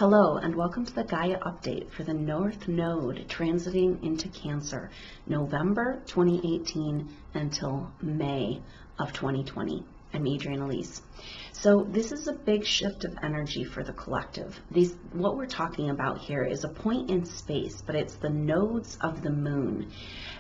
Hello and welcome to the Gaia update for the North Node transiting into Cancer, November 2018 until May of 2020. I'm Adrienne Elise. So this is a big shift of energy for the collective. What we're talking about here is a point in space, but it's the nodes of the moon.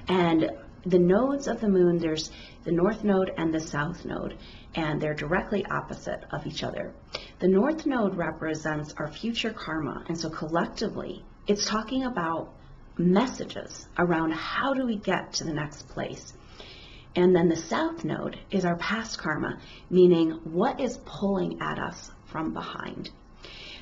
And the nodes of the moon, there's the North Node and the South Node, and they're directly opposite of each other. The North Node represents our future karma, and so collectively, it's talking about messages around how do we get to the next place. And then the South Node is our past karma, meaning what is pulling at us from behind.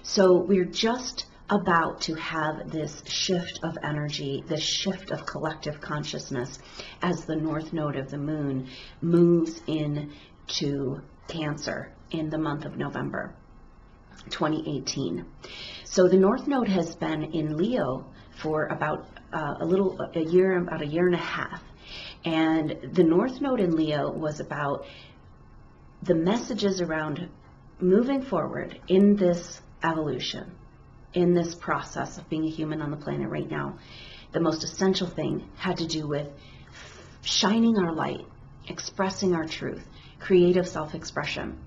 So we're just about to have this shift of energy, this shift of collective consciousness as the North Node of the moon moves into Cancer in the month of November 2018. So the North Node has been in Leo for about a year and a half. And the North Node in Leo was about the messages around moving forward in this evolution, in this process of being a human on the planet right now. The most essential thing had to do with shining our light, expressing our truth, creative self-expression.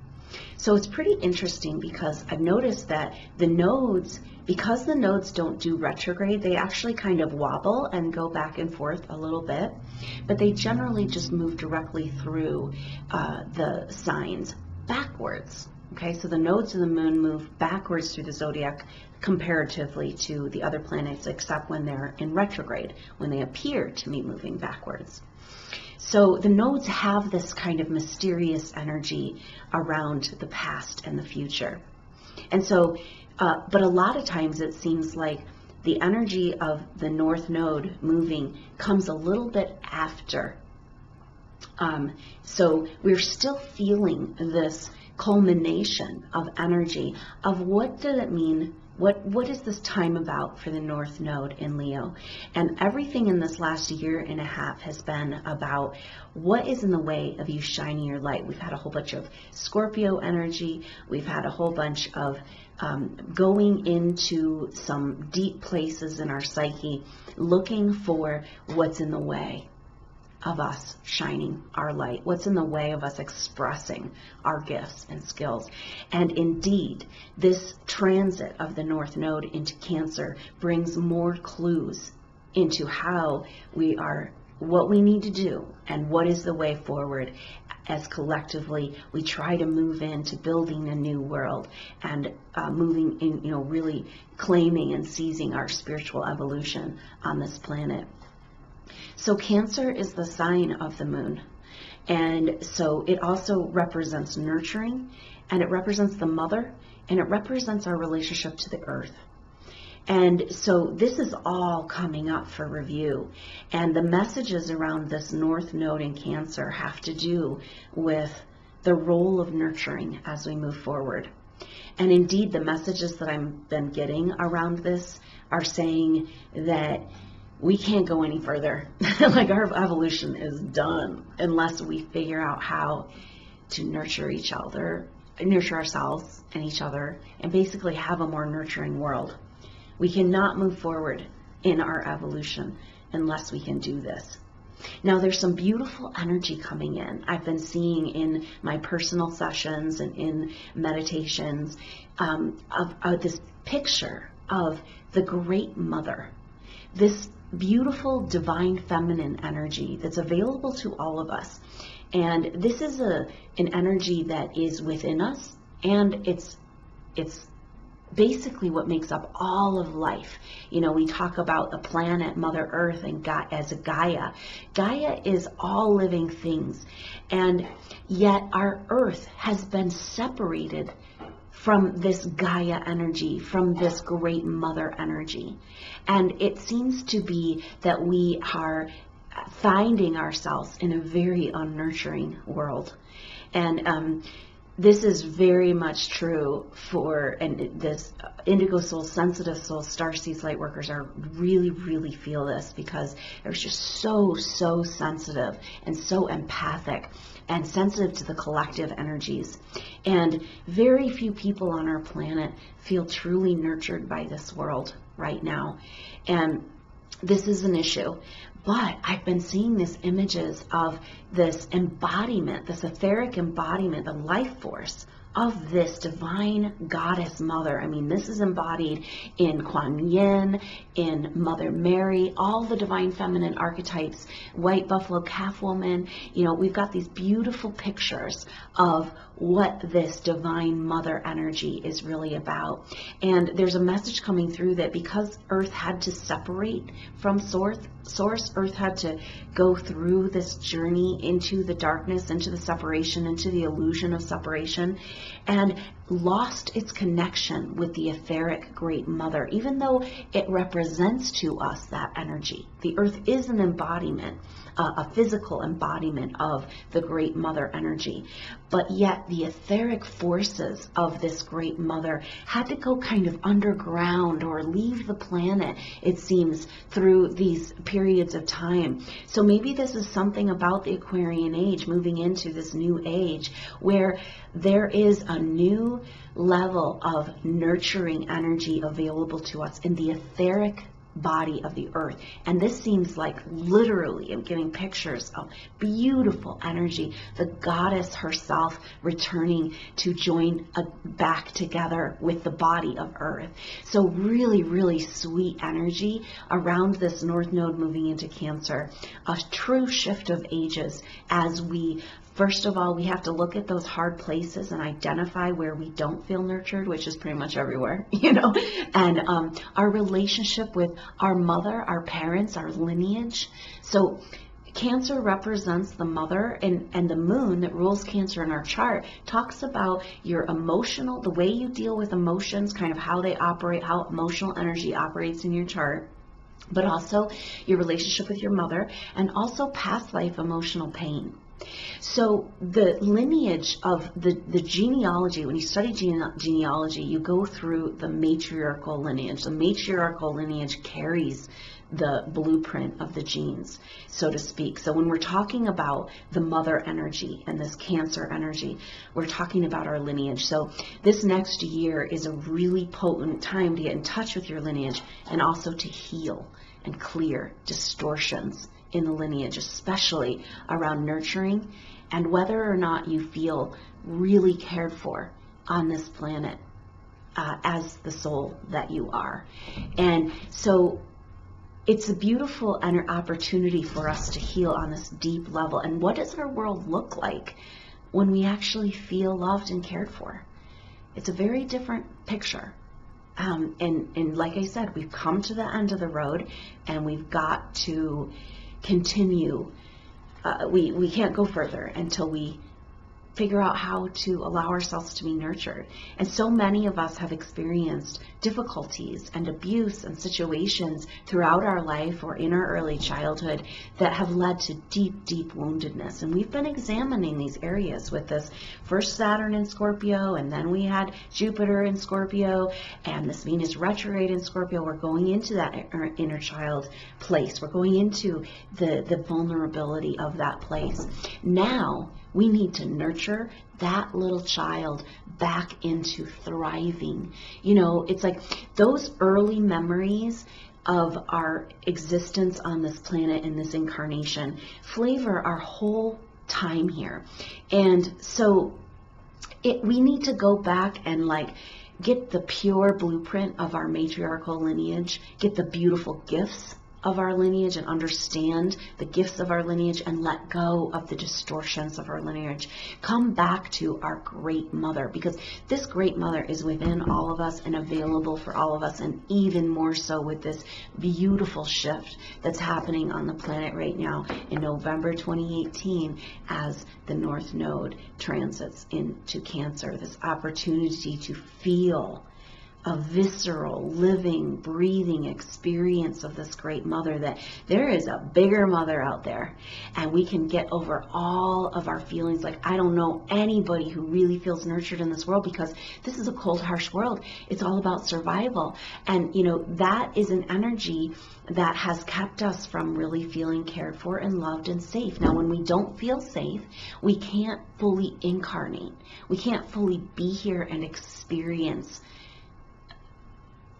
So it's pretty interesting because I've noticed that the nodes, because the nodes don't do retrograde, they actually kind of wobble and go back and forth a little bit, but they generally just move directly through the signs backwards. Okay, so the nodes of the moon move backwards through the zodiac comparatively to the other planets, except when they're in retrograde, when they appear to be moving backwards. So the nodes have this kind of mysterious energy around the past and the future. And so, but a lot of times it seems like the energy of the North Node moving comes a little bit after. So we're still feeling this culmination of energy of what does it mean. What is this time about for the North Node in Leo? And everything in this last year and a half has been about what is in the way of you shining your light. We've had a whole bunch of Scorpio energy. We've had a whole bunch of going into some deep places in our psyche, looking for what's in the way of us shining our light, what's in the way of us expressing our gifts and skills. And indeed, this transit of the North Node into Cancer brings more clues into how we are, what we need to do, and what is the way forward as collectively we try to move into building a new world and moving in, really claiming and seizing our spiritual evolution on this planet. So Cancer is the sign of the moon, and so it also represents nurturing, and it represents the mother, and it represents our relationship to the earth. And so this is all coming up for review, and the messages around this North Node in Cancer have to do with the role of nurturing as we move forward. And indeed, the messages that I've been getting around this are saying that we can't go any further. Like our evolution is done unless we figure out how to nurture each other, nurture ourselves and each other, and basically have a more nurturing world. We cannot move forward in our evolution unless we can do this. Now there's some beautiful energy coming in. I've been seeing in my personal sessions and in meditations of this picture of the Great Mother, this beautiful divine feminine energy that's available to all of us. And this is an energy that is within us, and it's basically what makes up all of life. We talk about the planet, Mother Earth, and God as a Gaia. Gaia is all living things, and yet our Earth has been separated from this Gaia energy, from this Great Mother energy. And it seems to be that we are finding ourselves in a very unnurturing world. And this is very much true for, and this indigo soul, sensitive soul, starseeds, light workers are really feel this, because they're just so sensitive and so empathic and sensitive to the collective energies. And very few people on our planet feel truly nurtured by this world right now. And this is an issue. But I've been seeing these images of this embodiment, this etheric embodiment, the life force of this divine goddess mother. I mean, this is embodied in Kuan Yin, in Mother Mary, all the divine feminine archetypes, white buffalo calf woman. You know, we've got these beautiful pictures of what this divine mother energy is really about. And there's a message coming through that because Earth had to separate from source, Earth had to go through this journey into the darkness, into the separation, into the illusion of separation, and lost its connection with the etheric great mother, even though it represents to us that energy. The Earth is an embodiment, a physical embodiment of the great mother energy. But yet the etheric forces of this great mother had to go kind of underground or leave the planet, it seems, through these periods of time. So maybe this is something about the Aquarian age, moving into this new age, where there is a new level of nurturing energy available to us in the etheric body of the Earth. And this seems like, literally, I'm getting pictures of beautiful energy, the goddess herself returning to join back together with the body of Earth. So really sweet energy around this North Node moving into Cancer. A true shift of ages as we, first of all, we have to look at those hard places and identify where we don't feel nurtured, which is pretty much everywhere, you know, and our relationship with our mother, our parents, our lineage. So Cancer represents the mother, and the moon that rules Cancer in our chart talks about your emotional, the way you deal with emotions, kind of how they operate, how emotional energy operates in your chart, but also your relationship with your mother, and also past life emotional pain. So the lineage of the genealogy, when you study genealogy, you go through the matriarchal lineage. The matriarchal lineage carries the blueprint of the genes, so to speak. So when we're talking about the mother energy and this Cancer energy, we're talking about our lineage. So this next year is a really potent time to get in touch with your lineage and also to heal and clear distortions in the lineage, especially around nurturing and whether or not you feel really cared for on this planet as the soul that you are. And so it's a beautiful opportunity for us to heal on this deep level. And what does our world look like when we actually feel loved and cared for? It's a very different picture. And like I said, we've come to the end of the road, and we've got to continue. We can't go further until we figure out how to allow ourselves to be nurtured. And so many of us have experienced difficulties and abuse and situations throughout our life or in our early childhood that have led to deep woundedness. And we've been examining these areas with this first Saturn in Scorpio, and then we had Jupiter in Scorpio, and this Venus retrograde in Scorpio. We're going into that inner child place. We're going into the vulnerability of that place. Now, we need to nurture that little child back into thriving. You know, it's like those early memories of our existence on this planet in this incarnation flavor our whole time here. And so we need to go back and like get the pure blueprint of our matriarchal lineage, get the beautiful gifts of our lineage and understand the gifts of our lineage and let go of the distortions of our lineage. Come back to our great mother, because this great mother is within all of us and available for all of us, and even more so with this beautiful shift that's happening on the planet right now in November 2018 as the North Node transits into Cancer. This opportunity to feel a visceral, living, breathing experience of this great mother, that there is a bigger mother out there, and we can get over all of our feelings. Like, I don't know anybody who really feels nurtured in this world, because this is a cold, harsh world. It's all about survival. And, that is an energy that has kept us from really feeling cared for and loved and safe. Now, when we don't feel safe, we can't fully incarnate. We can't fully be here and experience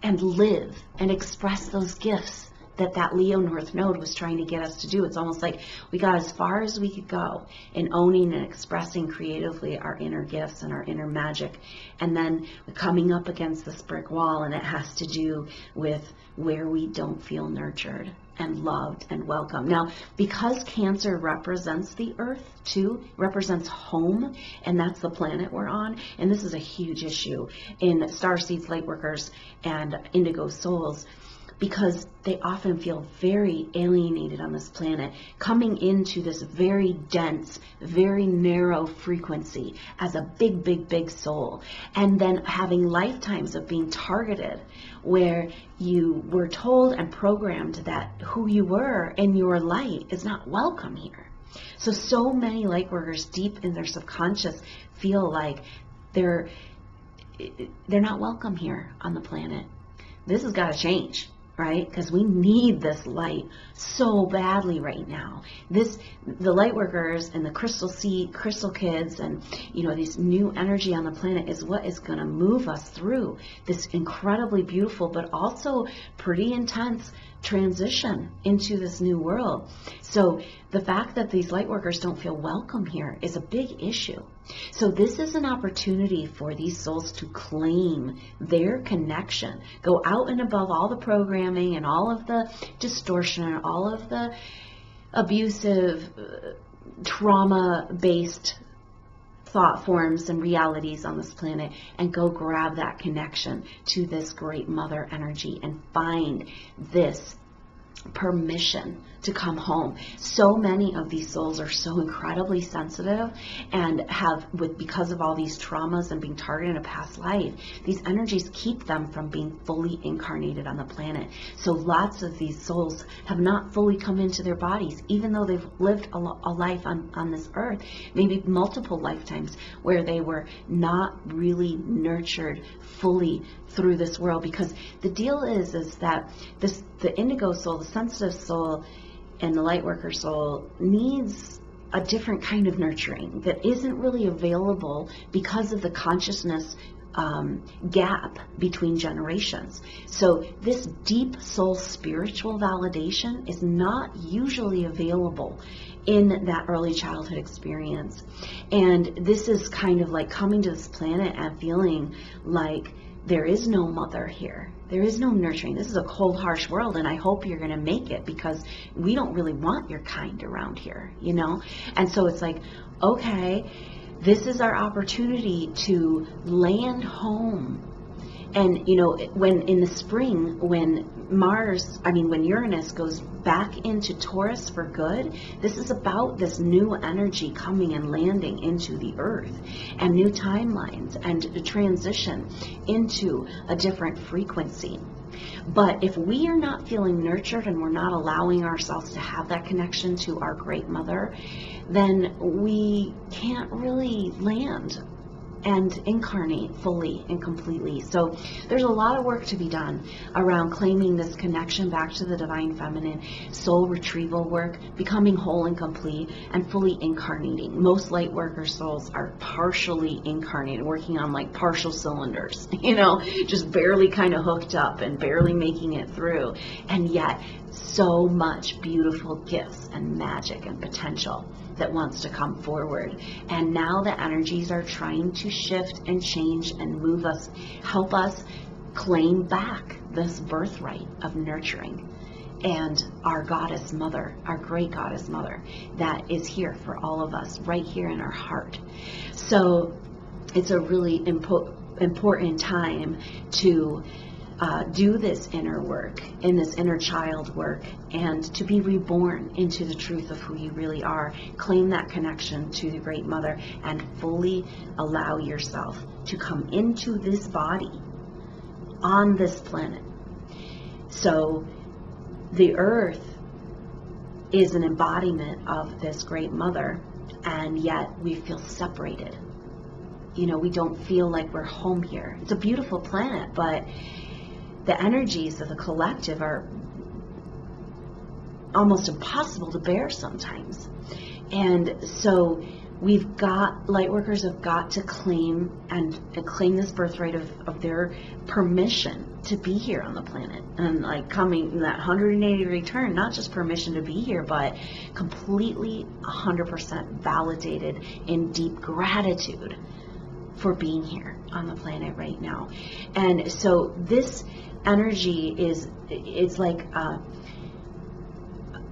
and live and express those gifts that Leo North Node was trying to get us to do. It's almost like we got as far as we could go in owning and expressing creatively our inner gifts and our inner magic. And then coming up against this brick wall, and it has to do with where we don't feel nurtured and loved and welcome. Now, because Cancer represents the earth too, represents home, and that's the planet we're on, and this is a huge issue in starseeds, lightworkers, and indigo souls, because they often feel very alienated on this planet, coming into this very dense, very narrow frequency as a big, big, big soul, and then having lifetimes of being targeted where you were told and programmed that who you were in your light is not welcome here. So many light workers deep in their subconscious feel like they're not welcome here on the planet. This has got to change, right? Because we need this light so badly right now. The light workers and the crystal kids and, this new energy on the planet is what is going to move us through this incredibly beautiful, but also pretty intense transition into this new world. So the fact that these light workers don't feel welcome here is a big issue. So this is an opportunity for these souls to claim their connection, go out and above all the programming and all of the distortion and all of the abusive, trauma-based thought forms and realities on this planet, and go grab that connection to this great mother energy and find this permission to come home. So many of these souls are so incredibly sensitive and because of all these traumas and being targeted in a past life, these energies keep them from being fully incarnated on the planet. So lots of these souls have not fully come into their bodies, even though they've lived a life on this earth, maybe multiple lifetimes, where they were not really nurtured fully through this world. Because the deal is that the indigo soul, the sensitive soul, and the light worker soul needs a different kind of nurturing that isn't really available because of the consciousness gap between generations. So this deep soul spiritual validation is not usually available in that early childhood experience. And this is kind of like coming to this planet and feeling like there is no mother here. There is no nurturing. This is a cold, harsh world, and I hope you're going to make it, because we don't really want your kind around here, And so it's like, okay, this is our opportunity to land home. And, when in the spring, when Uranus goes back into Taurus for good, this is about this new energy coming and landing into the earth, and new timelines, and a transition into a different frequency. But if we are not feeling nurtured and we're not allowing ourselves to have that connection to our great mother, then we can't really land and incarnate fully and completely. So there's a lot of work to be done around claiming this connection back to the divine feminine, soul retrieval work, becoming whole and complete, and fully incarnating. Most light worker souls are partially incarnated, working on like partial cylinders, just barely kind of hooked up and barely making it through. And yet so much beautiful gifts and magic and potential that wants to come forward. And now the energies are trying to shift and change and move us, help us claim back this birthright of nurturing and our goddess mother, our great goddess mother that is here for all of us right here in our heart. So it's a really important time to do this inner work, in this inner child work, and to be reborn into the truth of who you really are. Claim that connection to the Great Mother and fully allow yourself to come into this body on this planet. So the earth is an embodiment of this great mother, and yet we feel separated. We don't feel like we're home here. It's a beautiful planet, but the energies of the collective are almost impossible to bear sometimes. And so lightworkers have got to claim this birthright of their permission to be here on the planet, and like coming in that 180-degree turn, not just permission to be here, but completely 100% validated in deep gratitude for being here on the planet right now. And so this energy it's like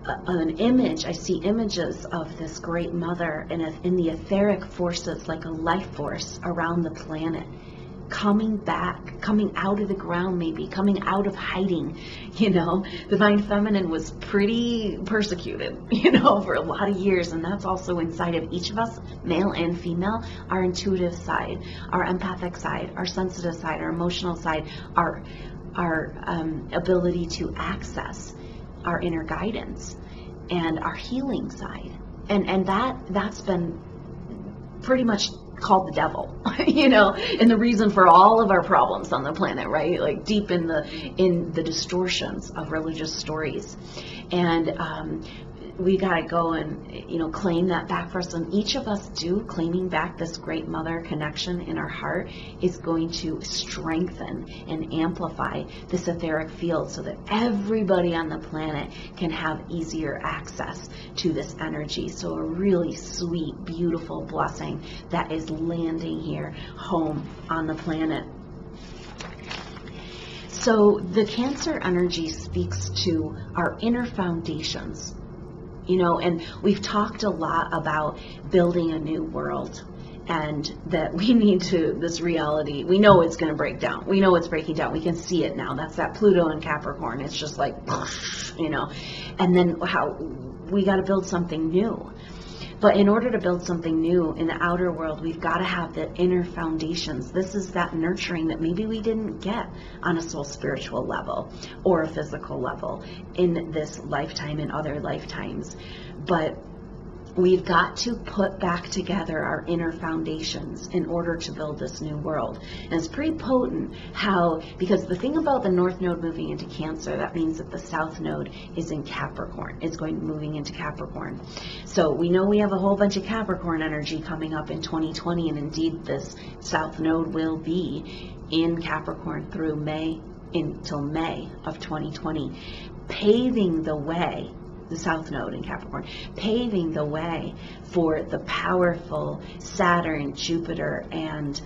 an image. I see images of this great mother in the etheric forces, like a life force around the planet, coming back, coming out of the ground, maybe coming out of hiding. Divine Feminine was pretty persecuted, for a lot of years, and that's also inside of each of us, male and female. Our intuitive side, our empathic side, our sensitive side, our emotional side, our ability to access our inner guidance and our healing side, and that's been pretty much called the devil, and the reason for all of our problems on the planet, right? Like deep in the distortions of religious stories. And we got to go and claim that back for us. And each of us claiming back this great mother connection in our heart is going to strengthen and amplify this etheric field, so that everybody on the planet can have easier access to this energy. So a really sweet, beautiful blessing that is landing here home on the planet. So the Cancer energy speaks to our inner foundations. And we've talked a lot about building a new world, and that we need this reality. We know it's going to break down. We know it's breaking down. We can see it now. That's that Pluto in Capricorn. It's just like, and then how we got to build something new. But in order to build something new in the outer world, we've got to have the inner foundations. This is that nurturing that maybe we didn't get on a soul spiritual level or a physical level in this lifetime and other lifetimes. But we've got to put back together our inner foundations in order to build this new world. And it's pretty potent because the thing about the North Node moving into Cancer, that means that the South Node is in Capricorn. It's moving into Capricorn. So we know we have a whole bunch of Capricorn energy coming up in 2020, and indeed this South Node will be in Capricorn through until May of 2020, paving the way. The South Node in Capricorn, paving the way for the powerful Saturn, Jupiter, and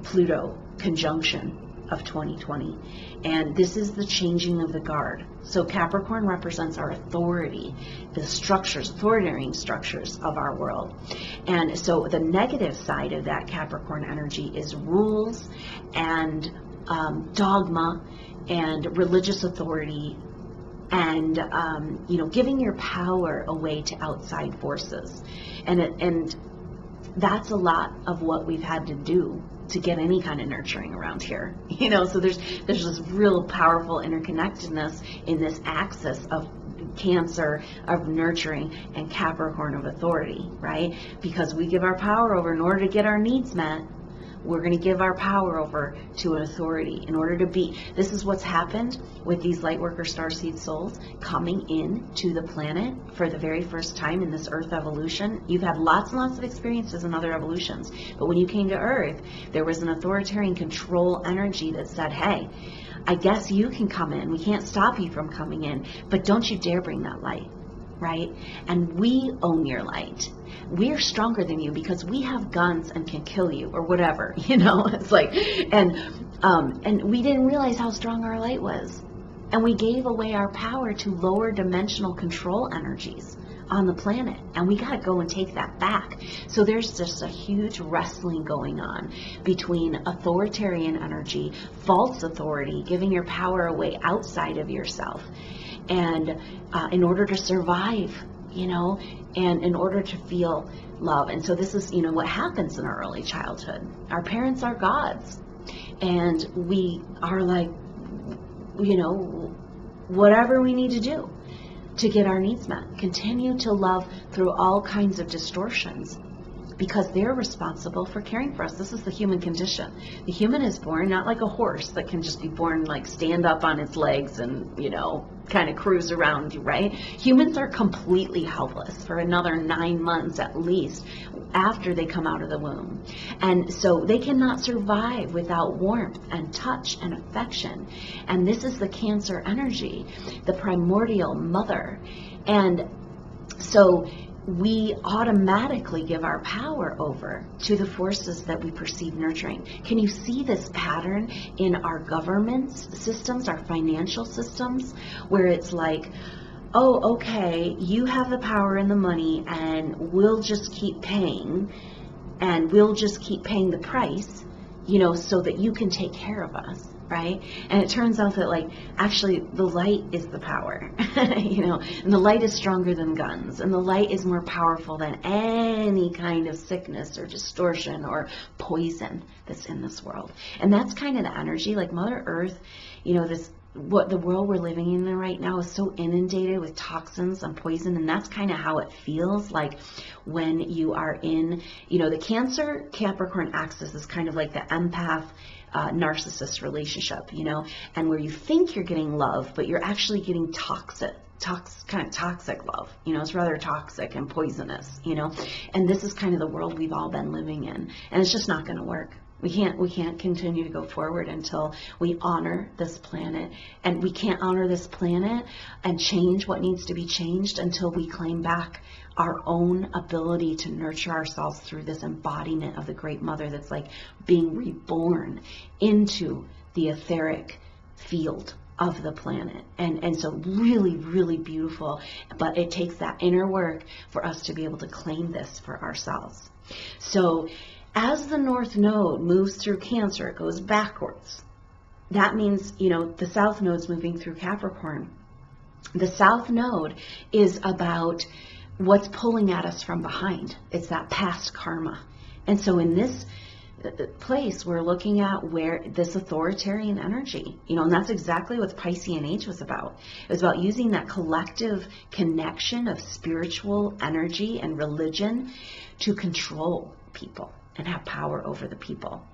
Pluto conjunction of 2020. And this is the changing of the guard. So Capricorn represents our authority, the authoritarian structures of our world. And so the negative side of that Capricorn energy is rules and dogma and religious authority, and giving your power away to outside forces, and that's a lot of what we've had to do to get any kind of nurturing around here. So there's this real powerful interconnectedness in this axis of Cancer of nurturing and Capricorn of authority, right? Because we give our power over in order to get our needs met. We're going to give our power over to an authority in order to be. This is what's happened with these Lightworker Starseed souls coming in to the planet for the very first time in this Earth evolution. You've had lots and lots of experiences in other evolutions, but when you came to Earth, there was an authoritarian control energy that said, hey, I guess you can come in. We can't stop you from coming in, but don't you dare bring that light, right? And we own your light. We're stronger than you because we have guns and can kill you or whatever, it's like, and we didn't realize how strong our light was. And we gave away our power to lower dimensional control energies on the planet. And we got to go and take that back. So there's just a huge wrestling going on between authoritarian energy, false authority, giving your power away outside of yourself. And in order to survive, and in order to feel love. And so this is, what happens in our early childhood. Our parents are gods. And we are like, whatever we need to do to get our needs met. Continue to love through all kinds of distortions, because they're responsible for caring for us. This is the human condition. The human is born not like a horse that can just be born like stand up on its legs and, kind of cruise around you, right? Humans are completely helpless for another 9 months at least after they come out of the womb. And so they cannot survive without warmth and touch and affection. And this is the Cancer energy, the primordial mother. And so we automatically give our power over to the forces that we perceive nurturing. Can you see this pattern in our government systems, our financial systems, where it's like, oh, okay, you have the power and the money, and we'll just keep paying, and we'll just keep paying the price, so that you can take care of us, right? And it turns out that, actually, the light is the power, and the light is stronger than guns, and the light is more powerful than any kind of sickness or distortion or poison that's in this world. And that's kind of the energy, like Mother Earth, what the world we're living in right now is so inundated with toxins and poison, and that's kind of how it feels like when you are in, the Cancer Capricorn axis is kind of like the empath narcissist relationship, and where you think you're getting love, but you're actually getting toxic love, it's rather toxic and poisonous, and this is kind of the world we've all been living in, and it's just not going to work. We can't continue to go forward until we honor this planet, and we can't honor this planet and change what needs to be changed until we claim back our own ability to nurture ourselves through this embodiment of the Great Mother that's like being reborn into the etheric field of the planet. And so really, really beautiful, but it takes that inner work for us to be able to claim this for ourselves. So as the North Node moves through Cancer, it goes backwards. That means, the South Node's moving through Capricorn. The South Node is about what's pulling at us from behind. It's that past karma. And so in this place, we're looking at where this authoritarian energy, and that's exactly what Piscean Age was about. It was about using that collective connection of spiritual energy and religion to control people and have power over the people.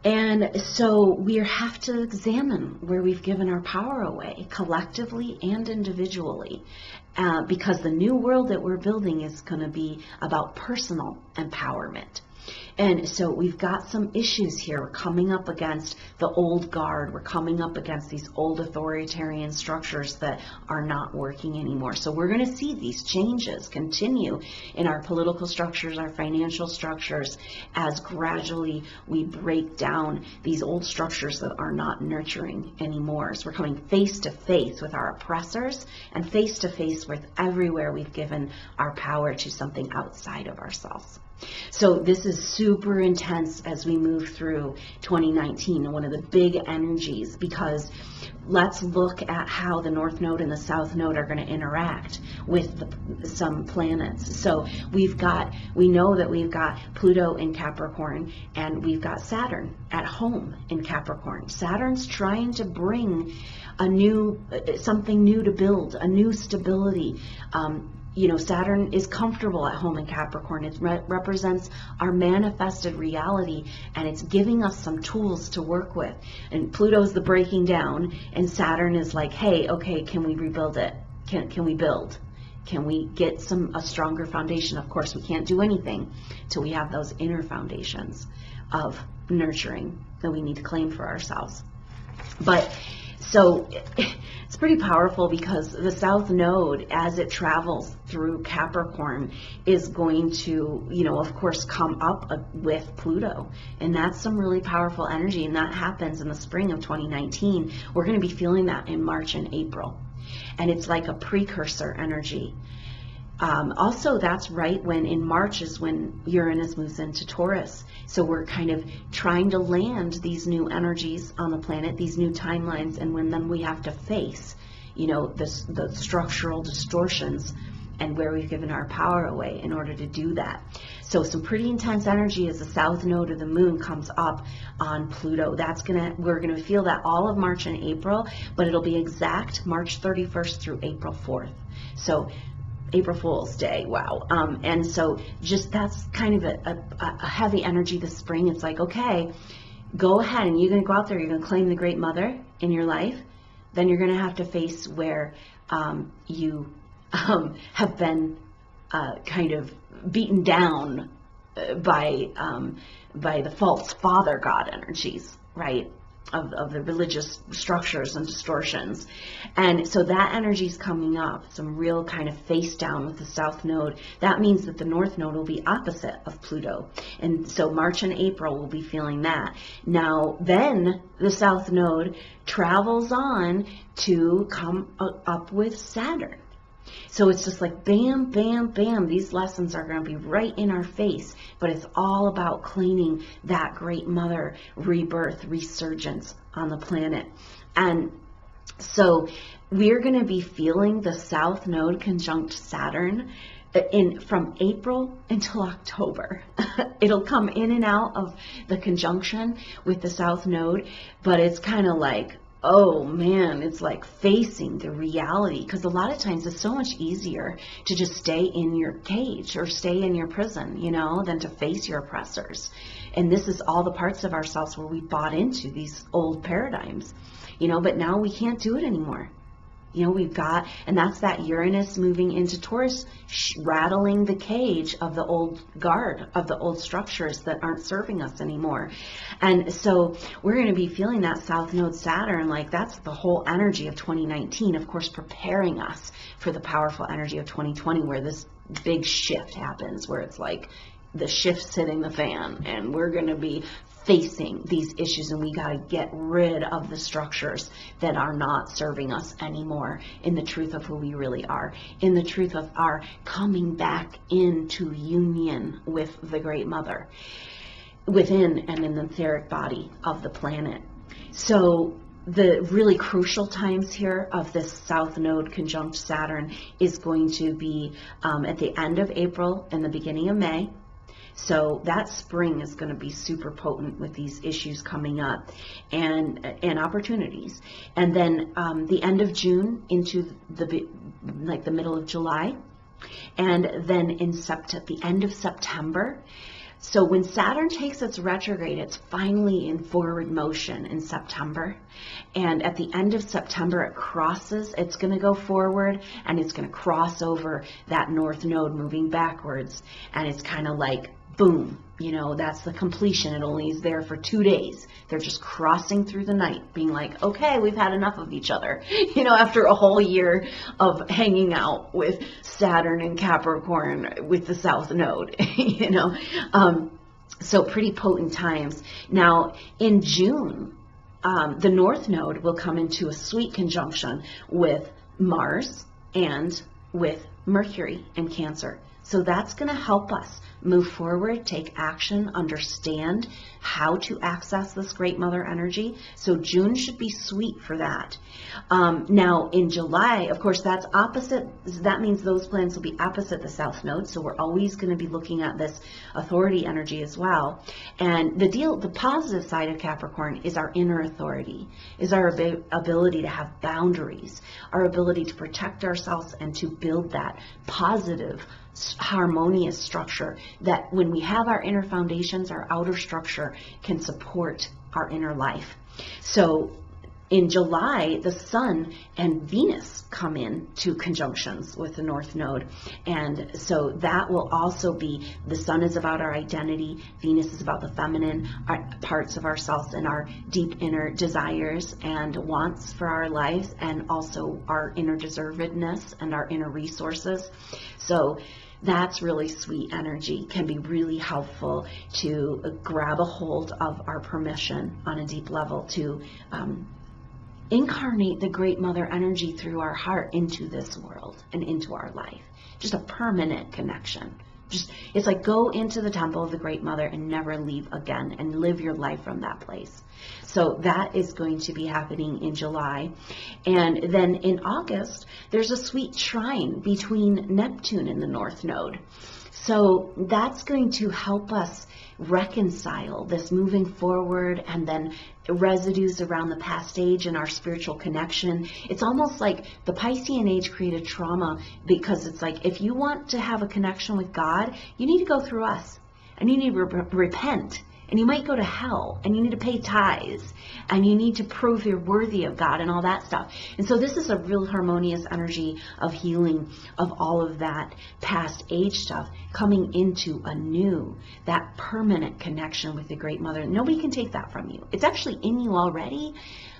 And so we have to examine where we've given our power away, collectively and individually, because the new world that we're building is going to be about personal empowerment. And so we've got some issues here. We're coming up against the old guard. We're coming up against these old authoritarian structures that are not working anymore. So we're going to see these changes continue in our political structures, our financial structures, as gradually we break down these old structures that are not nurturing anymore. So we're coming face to face with our oppressors and face to face with everywhere we've given our power to something outside of ourselves. So this is super intense as we move through 2019, and one of the big energies, because let's look at how the North Node and the South Node are going to interact with some planets. So we know that we've got Pluto in Capricorn, and we've got Saturn at home in Capricorn. Saturn's trying to bring something new to build, a new stability. Saturn is comfortable at home in Capricorn. It represents our manifested reality, and it's giving us some tools to work with. And Pluto's the breaking down, and Saturn is like, hey, okay, can we rebuild it? Can we build? Can we get a stronger foundation? Of course, we can't do anything till we have those inner foundations of nurturing that we need to claim for ourselves. But so it's pretty powerful, because the South Node, as it travels through Capricorn, is going to, of course, come up with Pluto. And that's some really powerful energy. And that happens in the spring of 2019. We're going to be feeling that in March and April. And it's like a precursor energy. Also, that's right when in March is when Uranus moves into Taurus. So we're kind of trying to land these new energies on the planet, these new timelines, and then we have to face, the structural distortions and where we've given our power away in order to do that. So some pretty intense energy as the south node of the moon comes up on Pluto. We're gonna feel that all of March and April, but it'll be exact March 31st through April 4th. So April Fool's Day, wow. And so just that's kind of a heavy energy this spring. It's like, okay, go ahead and you're going to go out there, you're going to claim the Great Mother in your life. Then you're going to have to face where you have been kind of beaten down by the false father god energies, right? Of the religious structures and distortions. And so that energy is coming up, some real kind of face down with the south node. That means that the north node will be opposite of Pluto. And so March and April will be feeling that. Now, then the south node travels on to come up with Saturn. So it's just like bam, bam, bam. These lessons are going to be right in our face, but it's all about claiming that Great Mother rebirth, resurgence on the planet. And so we're going to be feeling the South Node conjunct Saturn from April until October. It'll come in and out of the conjunction with the South Node, but it's kind of like, oh man, it's like facing the reality, because a lot of times it's so much easier to just stay in your cage or stay in your prison, you know, than to face your oppressors. And this is all the parts of ourselves where we bought into these old paradigms, you know, but now we can't do it anymore. You know, and that's that Uranus moving into Taurus, rattling the cage of the old guard, of the old structures that aren't serving us anymore. And so we're going to be feeling that South Node Saturn, like that's the whole energy of 2019, of course, preparing us for the powerful energy of 2020, where this big shift happens, where it's like the shift's hitting the fan, and we're going to be facing these issues, and we got to get rid of the structures that are not serving us anymore in the truth of who we really are, in the truth of our coming back into union with the Great Mother within and in the etheric body of the planet. So the really crucial times here of this South Node conjunct Saturn is going to be at the end of April and the beginning of May. So that spring is going to be super potent with these issues coming up and opportunities. And then the end of June into the middle of July. And then the end of September. So when Saturn takes its retrograde, it's finally in forward motion in September. And at the end of September, it's going to go forward, and it's going to cross over that North Node moving backwards. And it's kind of like, boom, you know, that's the completion. It only is there for 2 days. They're just crossing through the night, being like, okay, we've had enough of each other, you know, after a whole year of hanging out with Saturn and Capricorn with the South Node, you know. So pretty potent times. Now, in June, the North Node will come into a sweet conjunction with Mars and with Mercury in Cancer. So that's going to help us move forward, take action, understand how to access this Great Mother energy. So June should be sweet for that. Now in July, of course, that's opposite. That means those planets will be opposite the South Node. So we're always going to be looking at this authority energy as well. And the positive side of Capricorn is our inner authority, is our ability to have boundaries, our ability to protect ourselves and to build that positive, harmonious structure that when we have our inner foundations, our outer structure can support our inner life. So in July, the Sun and Venus come in to conjunctions with the North Node. And so that will also be, the Sun is about our identity, Venus is about the feminine parts of ourselves and our deep inner desires and wants for our lives, and also our inner deservedness and our inner resources. So that's really sweet energy, can be really helpful to grab a hold of our permission on a deep level to incarnate the Great Mother energy through our heart into this world and into our life. Just a permanent connection It's like go into the temple of the Great Mother and never leave again, and live your life from that place. So that is going to be happening in July. And then in August, there's a sweet trine between Neptune and the North Node. So that's going to help us reconcile this moving forward, and then residues around the past age and our spiritual connection. It's almost like the Piscean age created trauma, because it's like, if you want to have a connection with God, you need to go through us, and you need to repent, and you might go to hell, and you need to pay tithes, and you need to prove you're worthy of God and all that stuff. And so this is a real harmonious energy of healing of all of that past age stuff, coming into a new, that permanent connection with the Great Mother. Nobody can take that from you. It's actually in you already.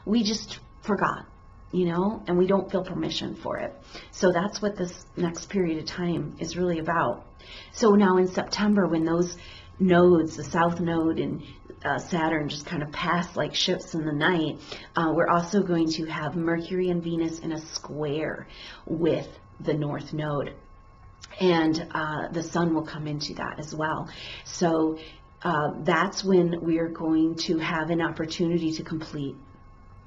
We just forgot, and we don't feel permission for it. So that's what this next period of time is really about. So now in September, when those nodes, the South Node and Saturn, just kind of pass like ships in the night, we're also going to have Mercury and Venus in a square with the North Node. And the Sun will come into that as well. So that's when we are going to have an opportunity to complete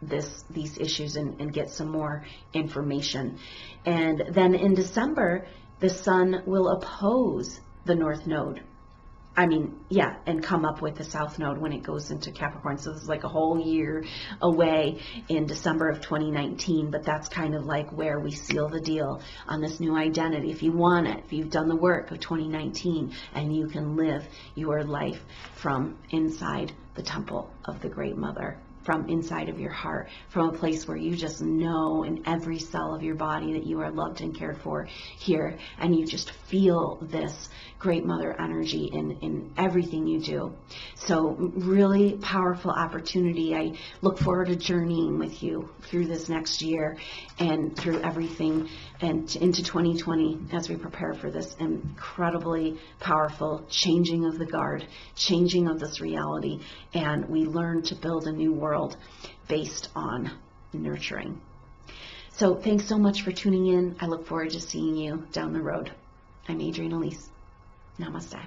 these issues and get some more information. And then in December, the Sun will oppose the North Node. And come up with the South Node when it goes into Capricorn. So this is like a whole year away in December of 2019, but that's kind of like where we seal the deal on this new identity. If you want it, if you've done the work of 2019, and you can live your life from inside the temple of the Great Mother, from inside of your heart, from a place where you just know in every cell of your body that you are loved and cared for here, and you just feel this Great Mother energy in everything you do. So really powerful opportunity. I look forward to journeying with you through this next year and through everything and into 2020 as we prepare for this incredibly powerful changing of the guard, changing of this reality, and we learn to build a new world based on nurturing. So thanks so much for tuning in. I look forward to seeing you down the road. I'm Adrienne Elise. Namaste.